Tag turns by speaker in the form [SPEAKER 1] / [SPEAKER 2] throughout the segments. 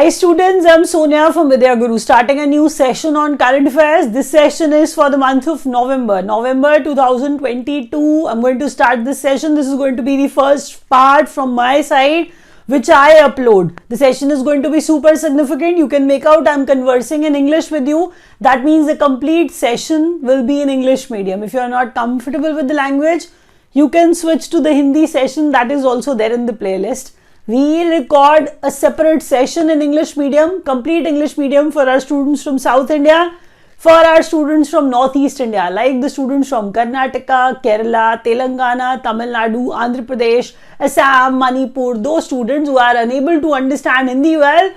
[SPEAKER 1] Hi students, I'm Sonia from Vidya Guru, starting a new session on current affairs. This session is for the month of November 2022. I'm going to start this session. This is going to be the first part from my side which I upload. The session is going to be super significant. You can make out I'm conversing in English with you. That means the complete session will be in English medium. If you are not comfortable with the language, you can switch to the Hindi session that is also there in the playlist. We record a separate session in English medium, complete English medium for our students from South India, for our students from Northeast India, like the students from Karnataka, Kerala, Telangana, Tamil Nadu, Andhra Pradesh, Assam, Manipur, those students who are unable to understand Hindi well,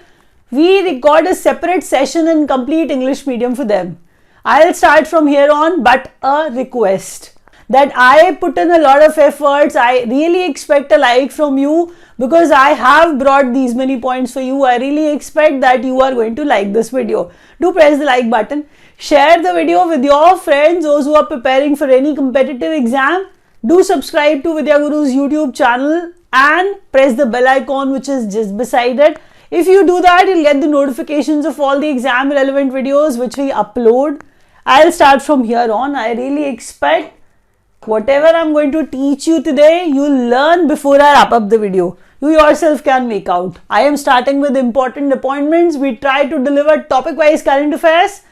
[SPEAKER 1] we record a separate session in complete English medium for them. I'll start from here on, but a request that I put in a lot of efforts. I really expect a like from you because I have brought these many points for you. I really expect that you are going to like this video. Do press the like button. Share the video with your friends, those who are preparing for any competitive exam. Do subscribe to Vidya Guru's YouTube channel and press the bell icon which is just beside it. If you do that, you'll get the notifications of all the exam relevant videos which we upload. I'll start from here on. I really expect whatever I'm going to teach you today, you'll learn before I wrap up the video. You yourself can make out. I am starting with important appointments. We try to deliver topic-wise current affairs,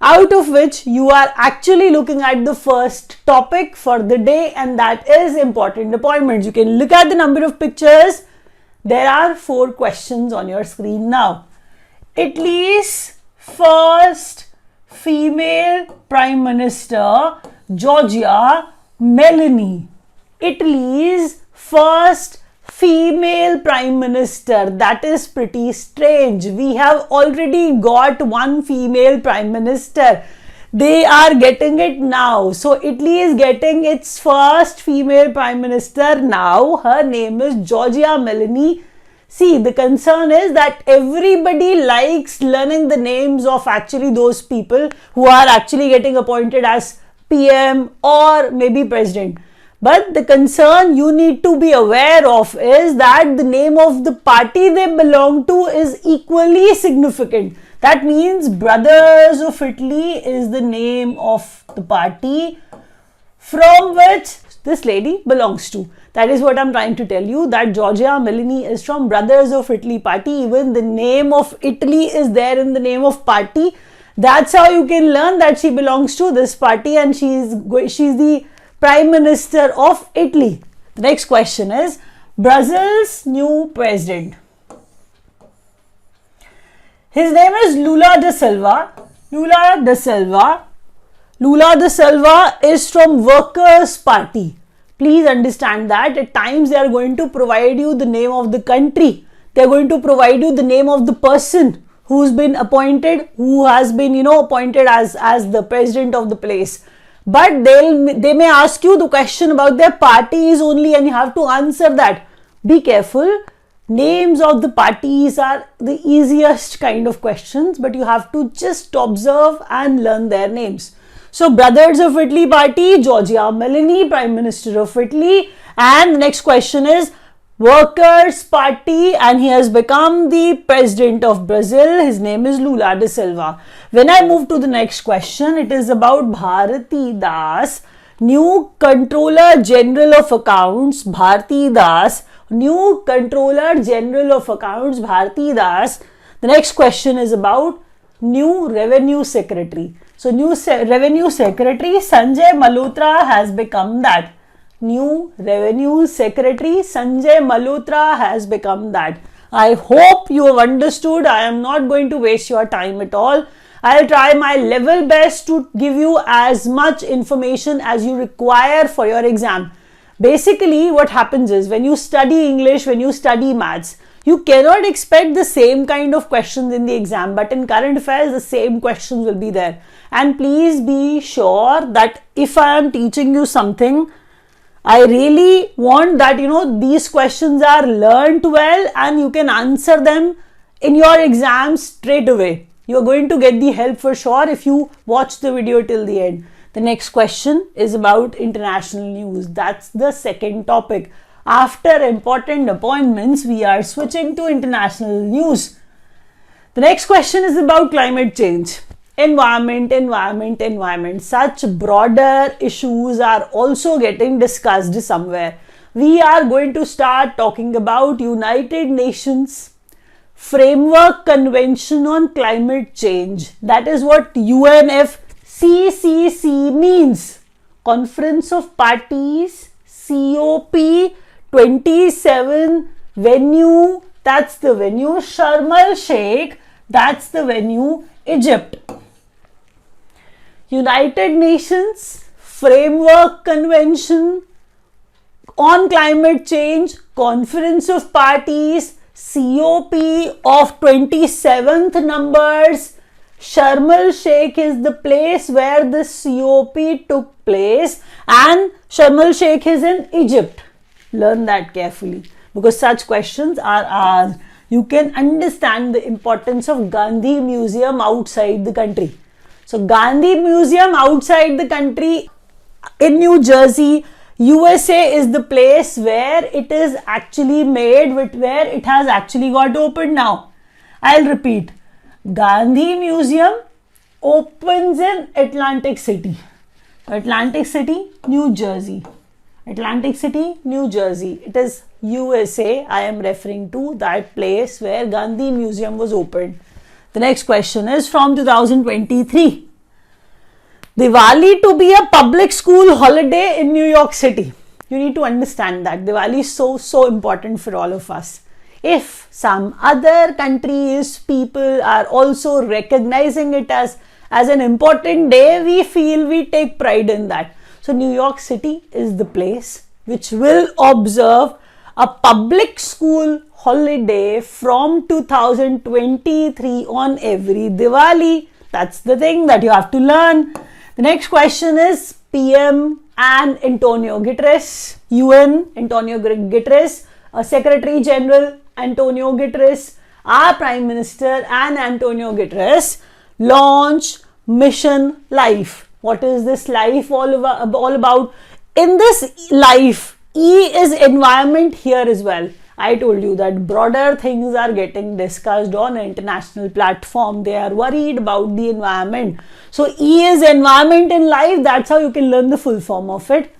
[SPEAKER 1] out of which you are actually looking at the first topic for the day, and that is important appointments. You can look at the number of pictures. There are 4 questions on your screen now. Italy's first female Prime Minister, Giorgia Meloni. Italy's first female Prime Minister. That is pretty strange. We have already got one female Prime Minister. They are getting it now. So Italy is getting its first female Prime Minister now. Her name is Giorgia Meloni. See, the concern is that everybody likes learning the names of actually those people who are actually getting appointed as PM or maybe president. But the concern you need to be aware of is that the name of the party they belong to is equally significant. That means Brothers of Italy is the name of the party from which this lady belongs to. That is what I'm trying to tell you, that Giorgia Meloni is from Brothers of Italy party. Even the name of Italy is there in the name of party. That's how you can learn that she belongs to this party and she's the Prime Minister of Italy. The next question is Brazil's new president. His name is Lula da Silva. Lula da Silva is from Workers' Party. Please understand that at times they are going to provide you the name of the country. They are going to provide you the name of the person who's been appointed, who has been, appointed as the president of the place. But they may ask you the question about their parties only and you have to answer that. Be careful. Names of the parties are the easiest kind of questions, but you have to just observe and learn their names. So, Brothers of Italy party, Giorgia Meloni, Prime Minister of Italy. And the next question is Workers' Party, and he has become the president of Brazil. His name is Lula da Silva. When I move to the next question, it is about Bharati Das, new Controller General of Accounts. Bharati Das, new Controller General of Accounts, Bharati Das. The next question is about new Revenue Secretary. So, new Revenue Secretary Sanjay Malhotra has become that. New Revenue Secretary Sanjay Malhotra has become that. I hope you have understood. I am not going to waste your time at all. I'll try my level best to give you as much information as you require for your exam. Basically, what happens is when you study English, when you study maths, you cannot expect the same kind of questions in the exam, but in current affairs, the same questions will be there. And please be sure that if I am teaching you something, I really want that, these questions are learnt well and you can answer them in your exam straight away. You are going to get the help for sure if you watch the video till the end. The next question is about international news. That's the second topic. After important appointments, we are switching to international news. The next question is about climate change. Environment. Such broader issues are also getting discussed somewhere. We are going to start talking about United Nations Framework Convention on Climate Change. That is what UNFCCC means. Conference of Parties, COP27, venue, that's the venue Sharm el-Sheikh, that's the venue Egypt. United Nations Framework Convention on Climate Change, Conference of Parties, COP of 27th numbers. Sharm el-Sheikh is the place where the COP took place, and Sharm el-Sheikh is in Egypt. Learn that carefully because such questions are asked. You can understand the importance of Gandhi Museum outside the country. So Gandhi Museum outside the country in New Jersey, USA is the place where it is actually made, where it has actually got opened now. I'll repeat. Gandhi Museum opens in Atlantic City. Atlantic City, New Jersey. Atlantic City, New Jersey. It is USA. I am referring to that place where Gandhi Museum was opened. The next question is from 2023. Diwali to be a public school holiday in New York City. You need to understand that Diwali is so important for all of us. If some other countries' people are also recognizing it as an important day, we feel we take pride in that. So New York City is the place which will observe a public school holiday from 2023 on every Diwali. That's the thing that you have to learn. The next question is PM and Antonio Guterres, UN Antonio Guterres, Secretary General Antonio Guterres, our Prime Minister and Antonio Guterres launch Mission Life. What is this life all about? In this life, E is environment here as well. I told you that broader things are getting discussed on an international platform. They are worried about the environment. So E is environment in life. That's how you can learn the full form of it.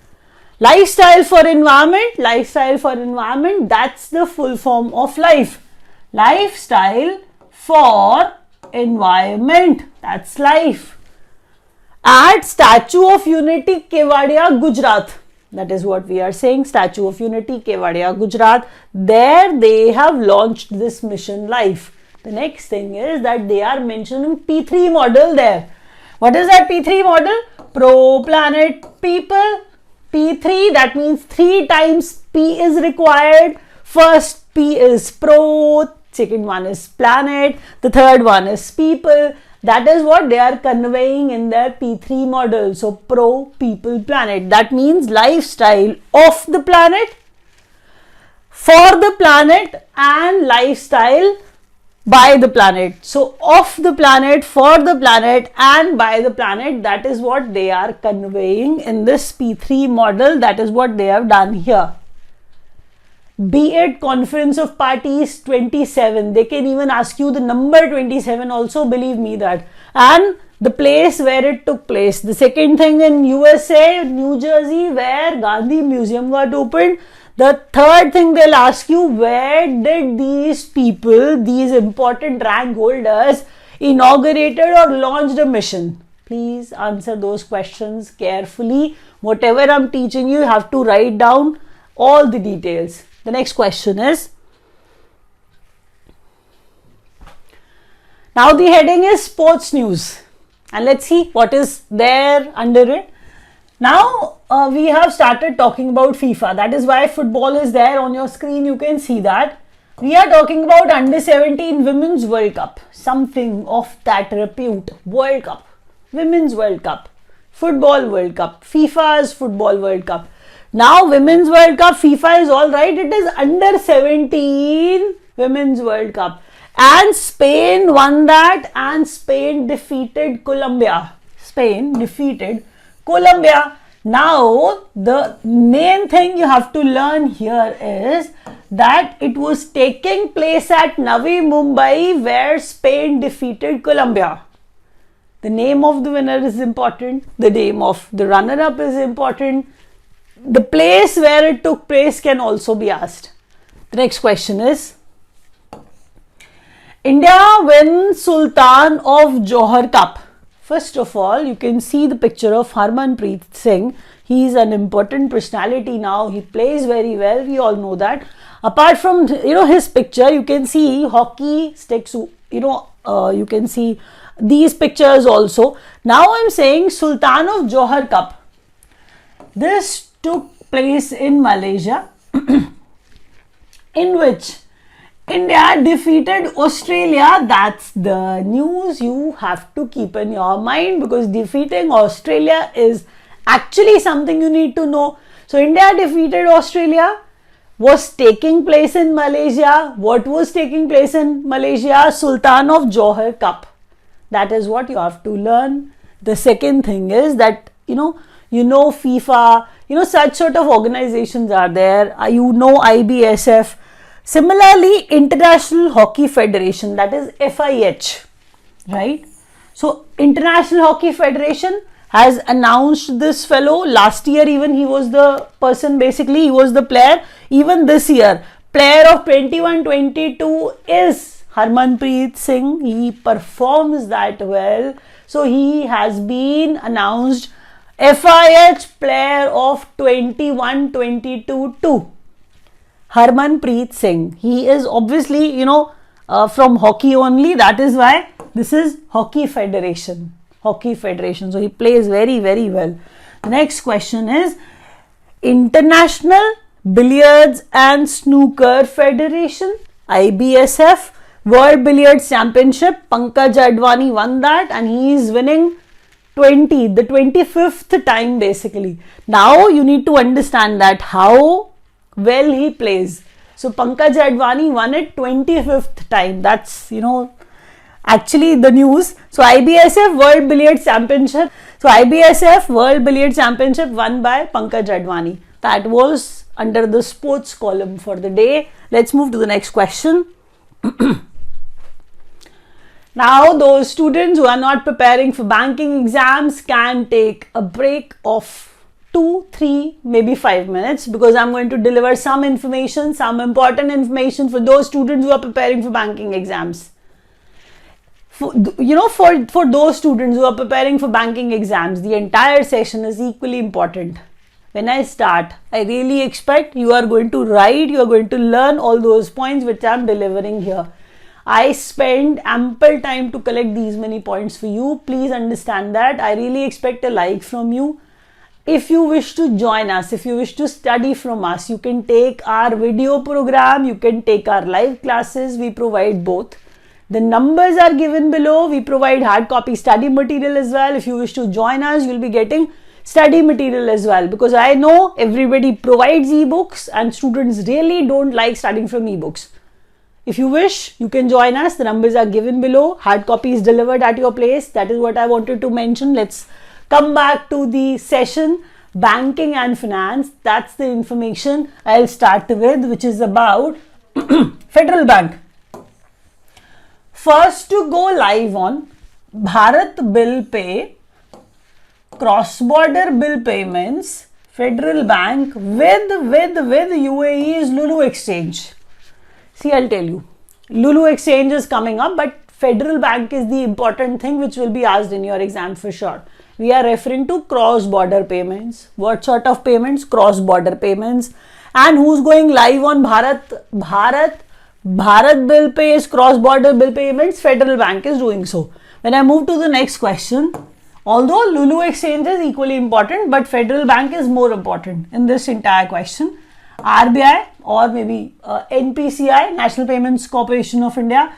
[SPEAKER 1] Lifestyle for environment, that's the full form of life. Lifestyle for environment, that's life. At Statue of Unity, Kevadia, Gujarat. That is what we are saying, Statue of Unity, Kevadia, Gujarat. There they have launched this Mission Life. The next thing is that they are mentioning P3 model there. What is that P3 model? Pro, planet, people. P3, that means 3 times P is required. First P is pro, second one is planet, the third one is people. That is what they are conveying in their P3 model. So pro, people, planet. That means lifestyle of the planet, for the planet, and lifestyle by the planet. So of the planet, for the planet, and by the planet. That is what they are conveying in this P3 model. That is what they have done here. Be it Conference of Parties 27, they can even ask you the number 27 also, believe me that, and the place where it took place. The second thing in USA, New Jersey, where Gandhi Museum got opened. The third thing they'll ask you, where did these people, these important rank holders, inaugurated or launched a mission? Please answer those questions carefully. Whatever I'm teaching you, you have to write down all the details. The next question is, now the heading is sports news, and let's see what is there under it. Now we have started talking about FIFA. That is why football is there on your screen. You can see that. We are talking about Under 17 Women's World Cup. Something of that repute. World Cup. Women's World Cup. Football World Cup. FIFA's Football World Cup. Now Women's World Cup, FIFA is alright. It is Under 17 Women's World Cup. And Spain won that, and Spain defeated Colombia. Spain defeated Colombia. Now, the main thing you have to learn here is that it was taking place at Navi Mumbai, where Spain defeated Colombia. The name of the winner is important. The name of the runner-up is important. The place where it took place can also be asked. The next question is, India wins Sultan of Johor Cup. First of all, you can see the picture of Harmanpreet Singh. He is an important personality now. He plays very well. We all know that. Apart from his picture, you can see hockey sticks. You can see these pictures also. Now I'm saying Sultan of Johor Cup. This took place in Malaysia, in which India defeated Australia. That's the news you have to keep in your mind, because defeating Australia is actually something you need to know. So India defeated Australia. Was taking place in Malaysia. What was taking place in Malaysia? Sultan of Johor Cup. That is what you have to learn. The second thing is that FIFA, such sort of organizations are there. IBSF. Similarly, International Hockey Federation, that is FIH, right? So International Hockey Federation has announced this fellow. Last year even he was the person, basically he was the player. Even this year, player of 21-22 is Harmanpreet Singh. He performs that well. So he has been announced FIH player of 21-22 too. Harmanpreet Singh. He is obviously, from hockey only. That is why this is Hockey Federation. Hockey Federation. So he plays very, very well. The next question is, International Billiards and Snooker Federation, IBSF, World Billiards Championship. Pankaj Advani won that, and he is winning the 25th time basically. Now you need to understand that how well he plays. So Pankaj Advani won it 25th time. That's, actually the news. So IBSF World Billiards Championship. So IBSF World Billiards Championship won by Pankaj Advani. That was under the sports column for the day. Let's move to the next question. Now, those students who are not preparing for banking exams can take a break of 2, 3, maybe 5 minutes, because I'm going to deliver some information, some important information for those students who are preparing for banking exams. For those students who are preparing for banking exams, the entire session is equally important. When I start, I really expect you are going to write, you are going to learn all those points which I'm delivering here. I spend ample time to collect these many points for you. Please understand that. I really expect a like from you. If you wish to join us, if you wish to study from us, you can take our video program, you can take our live classes. We provide both. The numbers are given below. We provide hard copy study material as well. If you wish to join us, you'll be getting study material as well, because I know everybody provides ebooks and students really don't like studying from ebooks. If you wish, you can join us. The numbers are given below. Hard copy is delivered at your place. That is what I wanted to mention. Let's come back to the session, banking and finance. That's the information I'll start with, which is about Federal Bank. First to go live on Bharat Bill Pay, cross-border bill payments, Federal Bank with UAE is Lulu Exchange. See, I'll tell you, Lulu Exchange is coming up, but Federal Bank is the important thing which will be asked in your exam for sure. We are referring to cross-border payments. What sort of payments? Cross-border payments. And who's going live on Bharat Bill Pay is cross-border bill payments. Federal Bank is doing so. When I move to the next question, although Lulu Exchange is equally important, but Federal Bank is more important in this entire question. RBI or maybe NPCI, National Payments Corporation of India,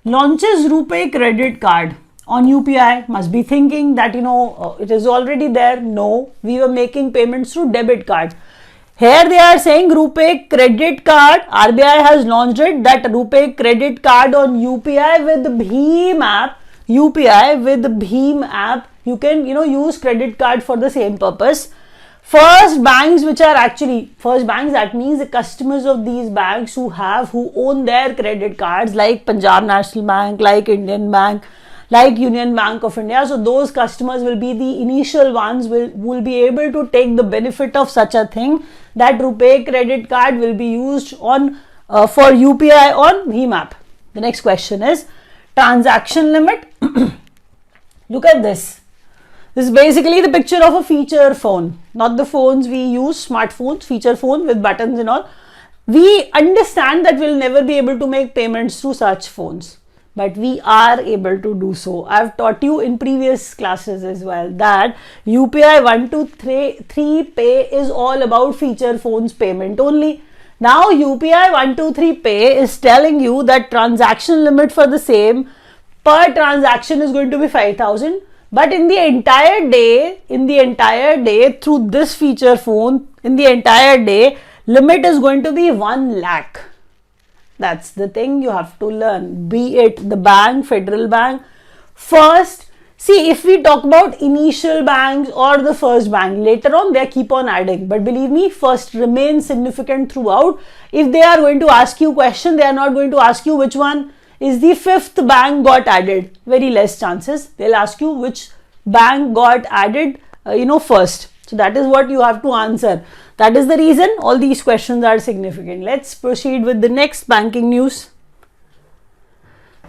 [SPEAKER 1] launches RuPay credit card on UPI. Must be thinking that it is already there. No, we were making payments through debit card. Here they are saying RuPay credit card. RBI has launched it, that RuPay credit card on UPI with Bheem app. UPI with Bheem app. You can use credit card for the same purpose. First banks, that means the customers of these banks who own their credit cards, like Punjab National Bank, like Indian Bank, like Union Bank of India. So those customers will be the initial ones will be able to take the benefit of such a thing, that RuPay credit card will be used on for UPI on VMAP. The next question is transaction limit. Look at this. This is basically the picture of a feature phone, not the phones we use, smartphones, feature phone with buttons and all. We understand that we'll never be able to make payments through such phones, but we are able to do so. I've taught you in previous classes as well that UPI 123 Pay is all about feature phones payment only. Now UPI 123 Pay is telling you that transaction limit for the same per transaction is going to be 5,000. But in the entire day, through this feature phone, in the entire day, limit is going to be 1 lakh. That's the thing you have to learn. Be it the bank, Federal Bank. First, see, if we talk about initial banks or the first bank, later on they keep on adding. But believe me, first remains significant throughout. If they are going to ask you question, they are not going to ask you which one is the fifth bank got added. Very less chances. They'll ask you which bank got added, first. So that is what you have to answer. That is the reason all these questions are significant. Let's proceed with the next banking news.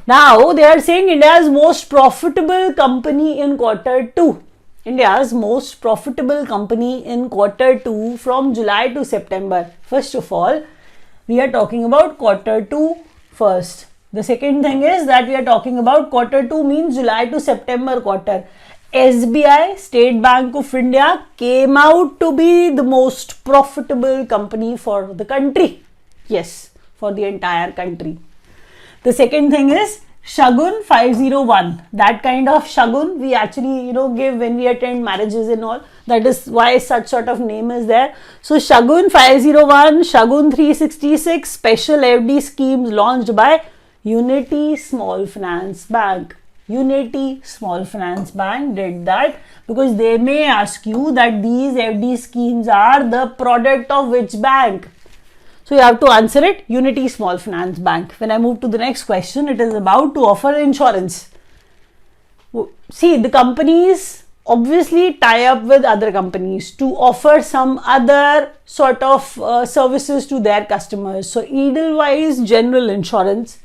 [SPEAKER 1] Now they are saying India's most profitable company in Q2. India's most profitable company in Q2 from July to September. First of all, we are talking about Q2 first. The second thing is that we are talking about Q2 means July to September quarter. SBI, State Bank of India, came out to be the most profitable company for the country. Yes, for the entire country. The second thing is Shagun 501. That kind of Shagun we actually give when we attend marriages and all. That is why such sort of name is there. So Shagun 501, Shagun 366, special FD schemes launched by Unity Small Finance Bank. Unity Small Finance Bank did that because they may ask you that these FD schemes are the product of which bank. So you have to answer it, Unity Small Finance Bank. When I move to the next question, it is about to offer insurance. See, the companies obviously tie up with other companies to offer some other sort of services to their customers. So Edelweiss General Insurance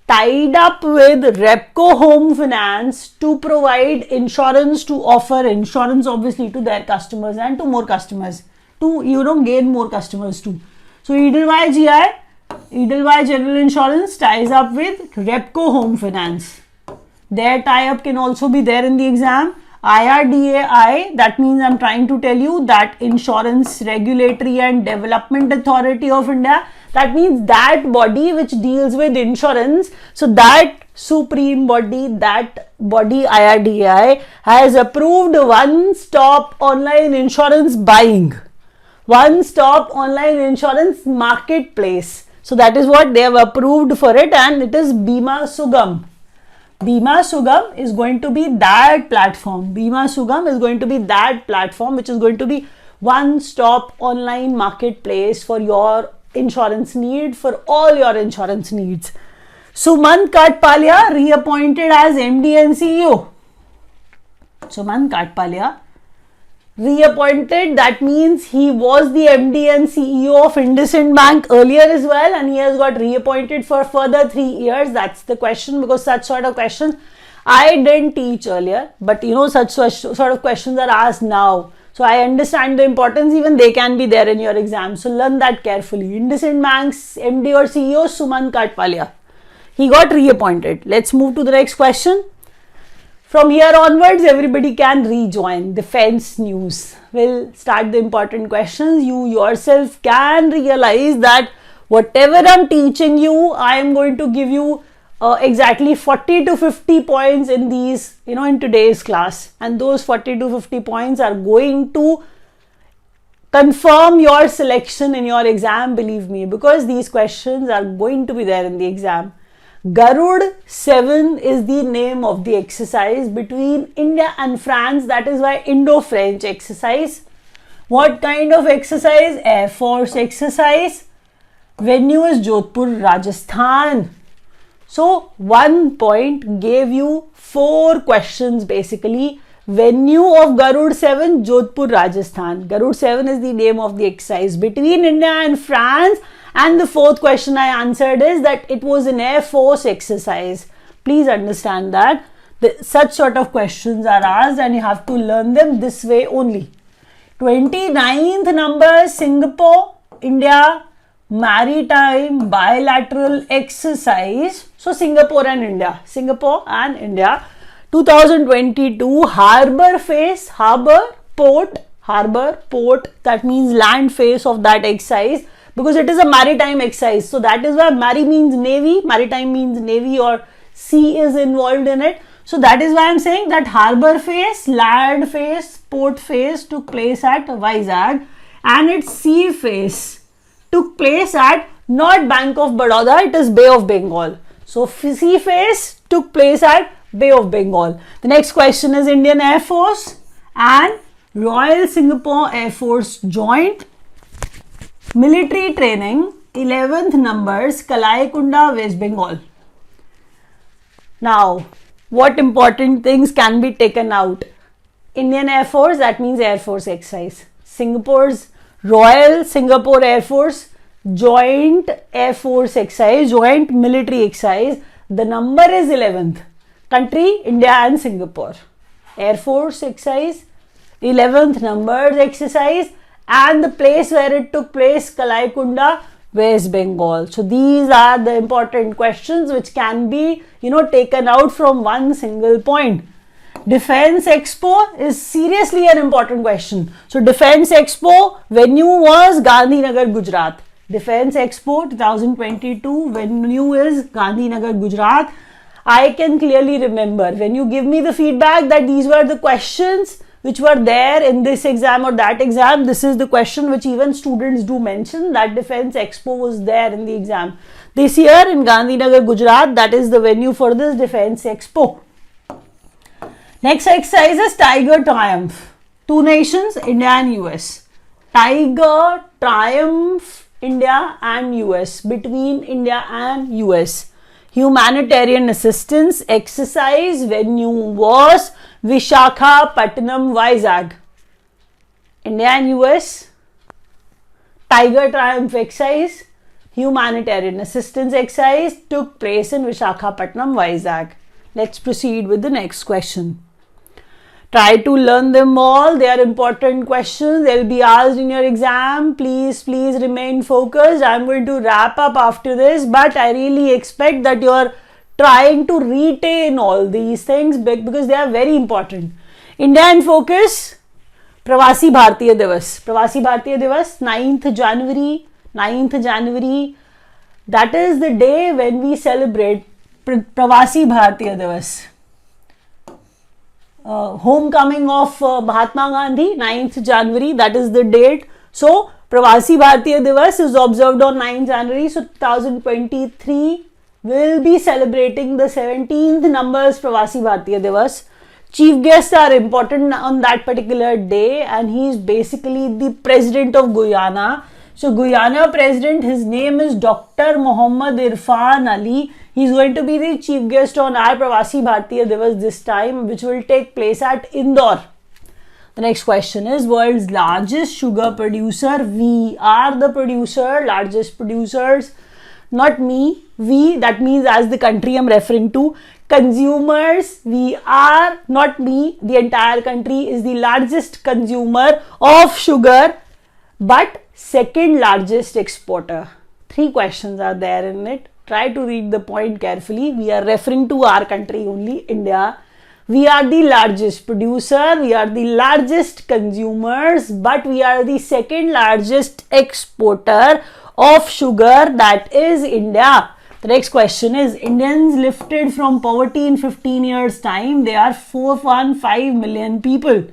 [SPEAKER 1] tied up with Repco Home Finance to provide insurance, to offer insurance obviously to their customers and to more customers, to gain more customers too. So Edelweiss General Insurance ties up with Repco Home Finance. Their tie-up can also be there in the exam. IRDAI, that means I'm trying to tell you that Insurance Regulatory and Development Authority of India. That means that body which deals with insurance. So that supreme body, IRDAI, has approved one-stop online insurance buying. One-stop online insurance marketplace. So that is what they have approved for it, and it is Bima Sugam. Bima Sugam is going to be that platform. Bima Sugam is going to be that platform which is going to be one-stop online marketplace for your insurance need, for all your insurance needs. Sumant Katpalia reappointed as MD and CEO. Sumant Katpalia reappointed, that means he was the MD and CEO of IndusInd Bank earlier as well, and he has got reappointed for further 3 years. That's the question, because such sort of questions I didn't teach earlier, but such sort of questions are asked now. So I understand the importance, even they can be there in your exam. So learn that carefully. IndusInd Bank's MD or CEO Sumant Katpalia, he got reappointed. Let's move to the next question. From here onwards, everybody can rejoin. Defense news will start the important questions. You yourself can realize that whatever I'm teaching you, I am going to give you exactly 40 to 50 points in these, in today's class. And those 40 to 50 points are going to confirm your selection in your exam, believe me, because these questions are going to be there in the exam. Garud 7 is the name of the exercise between India and France. That is why Indo-French exercise. What kind of exercise? Air Force exercise. Venue is Jodhpur, Rajasthan. So 1 point gave you 4 questions basically. Venue of Garud 7, Jodhpur, Rajasthan. Garud 7 is the name of the exercise between India and France. And the 4th question I answered is that it was an Air Force exercise. Please understand that such sort of questions are asked and you have to learn them this way only. 29th number, Singapore, India, maritime bilateral exercise. So Singapore and India, 2022 harbor face, port, that means land face of that exercise, because it is a maritime exercise. So that is why maritime means navy or sea is involved in it. So that is why I am saying that harbor face, land face, port face took place at Vizag, and its sea face took place at not Bank of Baroda, it is Bay of Bengal. So sea face took place at Bay of Bengal. The next question is Indian Air Force and Royal Singapore Air Force joint military training, 11th numbers, Kalaikunda, West Bengal. Now, what important things can be taken out? Indian Air Force, that means Air Force exercise. Singapore's Royal Singapore Air Force joint Air Force exercise, joint military exercise. The number is 11th. Country, India and Singapore. Air Force exercise, 11th numbers exercise, and the place where it took place, Kalaikunda, West Bengal. So these are the important questions which can be, taken out from one single point. Defense Expo is seriously an important question. So Defense Expo venue was Gandhinagar, Gujarat. Defense Expo 2022 venue is Gandhinagar, Gujarat. I can clearly remember when you give me the feedback that these were the questions which were there in this exam or that exam. This is the question which even students do mention, that Defense Expo was there in the exam. This year in Gandhinagar, Gujarat, that is the venue for this Defense Expo. Next exercise is Tiger Triumph. 2 nations, India and US. Tiger Triumph, India and US. Between India and US. Humanitarian assistance exercise venue was Visakhapatnam, Vizag. India and US. Tiger Triumph exercise, humanitarian assistance exercise took place in Visakhapatnam, Vizag. Let's proceed with the next question. Try to learn them all. They are important questions. They'll be asked in your exam. Please remain focused. I'm going to wrap up after this, but I really expect that you're trying to retain all these things because they are very important. India in focus, Pravasi Bharatiya Divas. Pravasi Bharatiya Divas, 9th January. That is the day when we celebrate Pravasi Bharatiya Divas. Homecoming of Mahatma Gandhi, 9th January, that is the date. So, Pravasi Bharatiya Divas is observed on 9th January. So, 2023 will be celebrating the 17th numbers Pravasi Bharatiya Divas. Chief guests are important on that particular day, and he is basically the president of Guyana. So, Guyana president, his name is Dr. Muhammad Irfan Ali. He is going to be the chief guest on our Pravasi Bharatiya Divas this time, which will take place at Indore. The next question is world's largest sugar producer. We are the producer, largest producers. Not me, we, that means as the country I'm referring to. Consumers, we are, not me, the entire country is the largest consumer of sugar, but second largest exporter. 3 questions are there in it. Try to read the point carefully. We are referring to our country only, India. We are the largest producer, we are the largest consumers, but we are the second largest exporter of sugar, that is India. The next question is Indians lifted from poverty in 15 years time. They are 415 million people.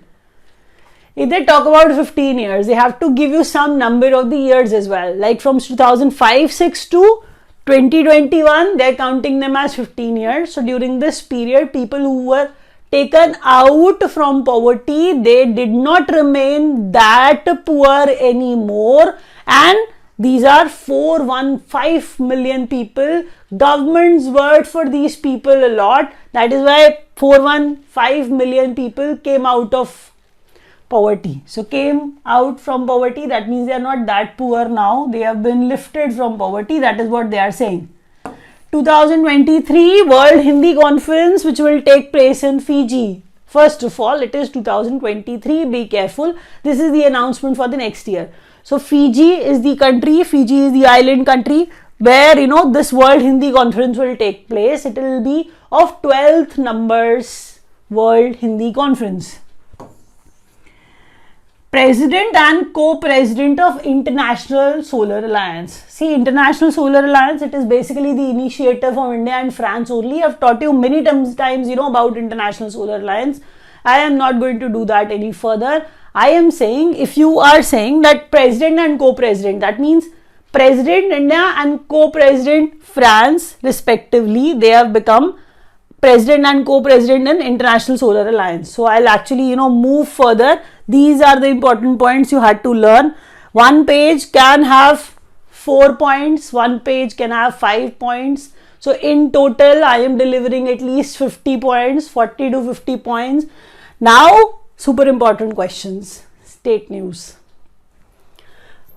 [SPEAKER 1] If they talk about 15 years, they have to give you some number of the years as well. Like from 2005-06 to 2021, they are counting them as 15 years. So during this period, people who were taken out from poverty. They did not remain that poor anymore, and these are 415 million people. Government's word for these people a lot. That is why 415 million people came out of poverty. So came out from poverty, that means they are not that poor now. They have been lifted from poverty. That is what they are saying. 2023 World Hindi Conference, which will take place in Fiji. First of all, it is 2023. Be careful. This is the announcement for the next year. So Fiji is the country, Fiji is the island country where, this World Hindi Conference will take place. It will be of 12th numbers World Hindi Conference. President and co-president of International Solar Alliance. See, International Solar Alliance, it is basically the initiative from India and France only. I've taught you many times, about International Solar Alliance. I am not going to do that any further. I am saying, if you are saying that president and co-president, that means President India and co-president France respectively, they have become president and co-president in International Solar Alliance. So I'll actually, move further. These are the important points you had to learn. One page can have 4 points, one page can have 5 points. So in total, I am delivering at least 50 points, 40 to 50 points. Now, super important questions. State news.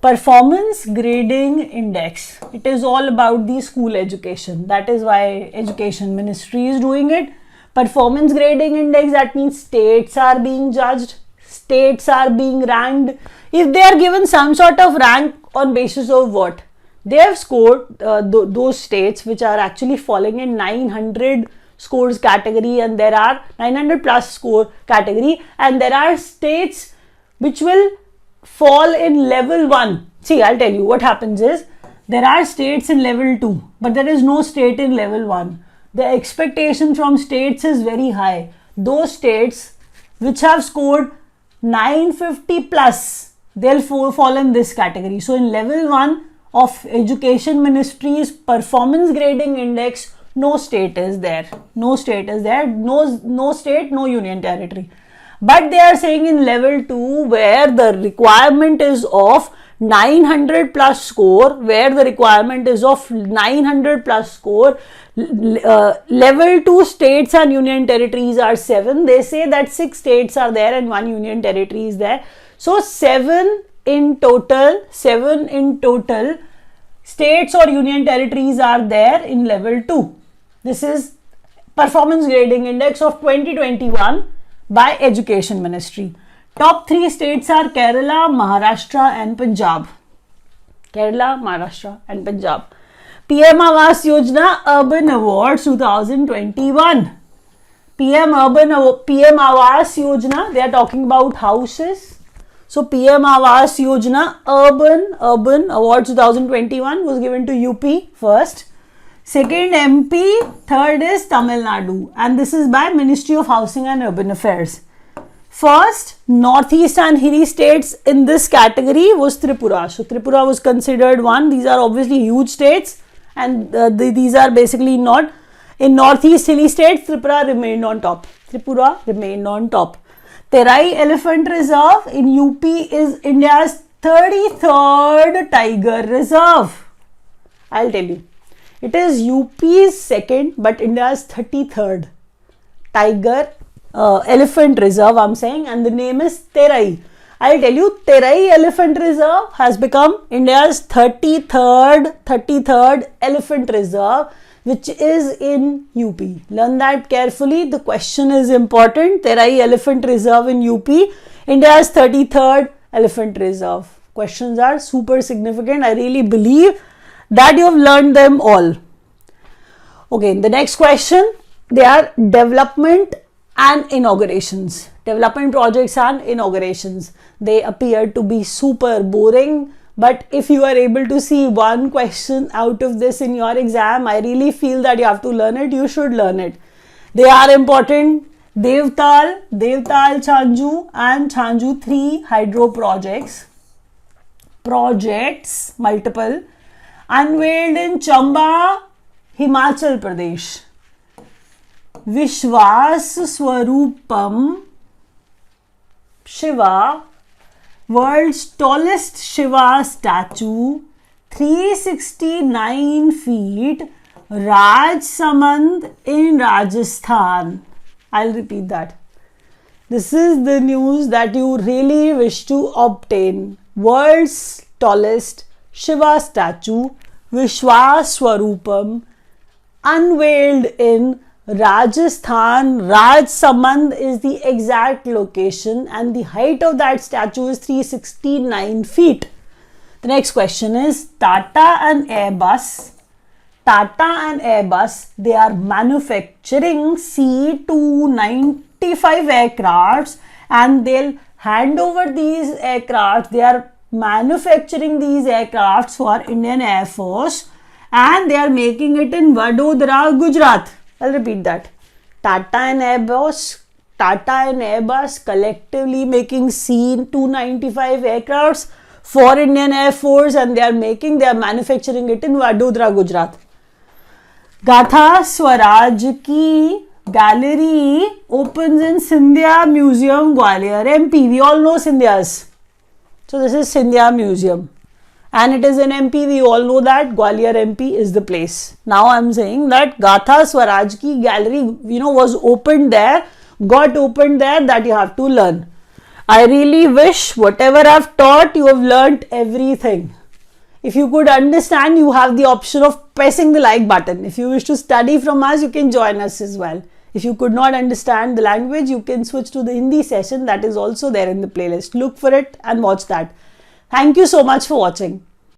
[SPEAKER 1] Performance Grading Index. It is all about the school education. That is why Education Ministry is doing it. Performance Grading Index, that means states are being judged, states are being ranked. If they are given some sort of rank on basis of what? They have scored those states which are actually falling in 900 scores category, and there are 900 plus score category, and there are states which will fall in level 1. See, I'll tell you what happens is, there are states in level 2, but there is no state in level 1. The expectation from states is very high. Those states which have scored 950 plus, they'll fall in this category. So in level 1 of Education Ministry's Performance Grading Index, no state is there. No state is there. No state, no union territory. But they are saying in level 2, where the requirement is of 900 plus score, level 2 states and union territories are 7. They say that 6 states are there and 1 union territory is there. So 7 in total states or union territories are there in level 2. This is Performance Grading Index of 2021 by Education Ministry. Top 3 states are Kerala, Maharashtra and Punjab. Kerala, Maharashtra and Punjab. PM Awas Yojana Urban Awards 2021. PM Awas Yojana, they are talking about houses. So PM Awas Yojana Urban Awards 2021 was given to UP first. Second MP, third is Tamil Nadu, and this is by Ministry of Housing and Urban Affairs. First, northeast and hilly states in this category was Tripura. So Tripura was considered one. These are obviously huge states, and these are basically not. In northeast hilly states, Tripura remained on top. Terai Elephant Reserve in UP is India's 33rd tiger reserve. I'll tell you. It is UP's second, but India's 33rd tiger elephant reserve, I'm saying, and the name is Terai. I'll tell you, Terai Elephant Reserve has become India's 33rd elephant reserve, which is in UP. Learn that carefully. The question is important. Terai Elephant Reserve in UP, India's 33rd elephant reserve. Questions are super significant. I really believe that you have learned them all. Okay, the next question, they are development and inaugurations. Development projects and inaugurations. They appear to be super boring, but if you are able to see one question out of this in your exam, I really feel that you have to learn it. You should learn it. They are important. Devtal, Chanju and Chanju 3 hydro projects, multiple, unveiled in Chamba, Himachal Pradesh. Vishwas Swarupam Shiva, world's tallest Shiva statue, 369 feet, Rajsamand in Rajasthan. I'll repeat that. This is the news that you really wish to obtain. World's tallest Shiva statue, Vishwas Swarupam, unveiled in Rajasthan. Rajsamand is the exact location and the height of that statue is 369 feet. The next question is Tata and Airbus. They are manufacturing C295 aircrafts and they'll hand over these aircrafts. They are manufacturing these aircrafts for Indian Air Force and they are making it in Vadodara, Gujarat. I'll repeat that. Tata and Airbus collectively making C295 aircrafts for Indian Air Force and they are manufacturing it in Vadodara, Gujarat. Gatha Swaraj ki gallery opens in Scindia Museum, Gwalior, MP. We all know Scindia's. So this is Scindia Museum. And it is in MP. We all know that Gwalior MP is the place. Now I am saying that Gatha Swaraj ki gallery, was opened there, got opened there, that you have to learn. I really wish whatever I have taught, you have learnt everything. If you could understand, you have the option of pressing the like button. If you wish to study from us, you can join us as well. If you could not understand the language, you can switch to the Hindi session that is also there in the playlist. Look for it and watch that. Thank you so much for watching.